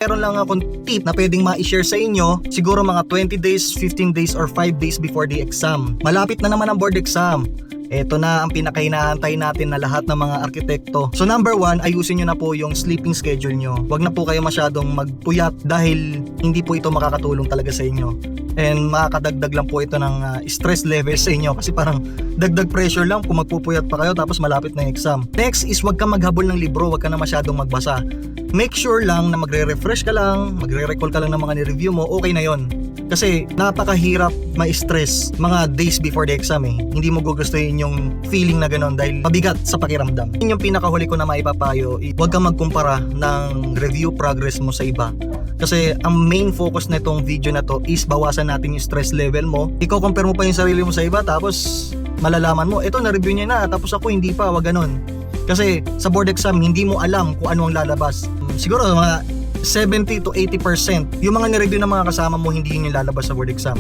Meron lang akong tip na pwedeng ma-share sa inyo, siguro mga 20 days, 15 days, or 5 days before the exam. Malapit na naman ang board exam. Ito na ang pinakahinaantay natin na lahat ng mga arkitekto. So number 1, ayusin nyo na po yung sleeping schedule nyo. Huwag na po kayo masyadong magpuyat dahil hindi po ito makakatulong talaga sa inyo. And makakadagdag lang po ito ng stress level sa inyo kasi parang dagdag pressure lang kung magpupuyat pa kayo tapos malapit na yung exam. Next is huwag ka maghabol ng libro, huwag ka na masyadong magbasa. Make sure lang na magre-refresh ka lang, magre-recall ka lang ng mga ni-review mo, okay na yon. Kasi napakahirap ma-stress mga days before the exam eh. Hindi mo gugustuhin yung feeling na gano'n dahil mabigat sa pakiramdam. Yun yung pinakahuli ko na maipapayo, huwag kang magkumpara ng review progress mo sa iba. Kasi ang main focus na itong video na to is bawasan natin yung stress level mo. Iko-compare mo pa yung sarili mo sa iba tapos malalaman mo, ito na-review niya na tapos ako hindi pa, wag ganon. Kasi sa board exam, hindi mo alam kung ano ang lalabas. Siguro mga 70 to 80% yung mga nireview ng mga kasama mo, hindi yun yung lalabas sa board exam.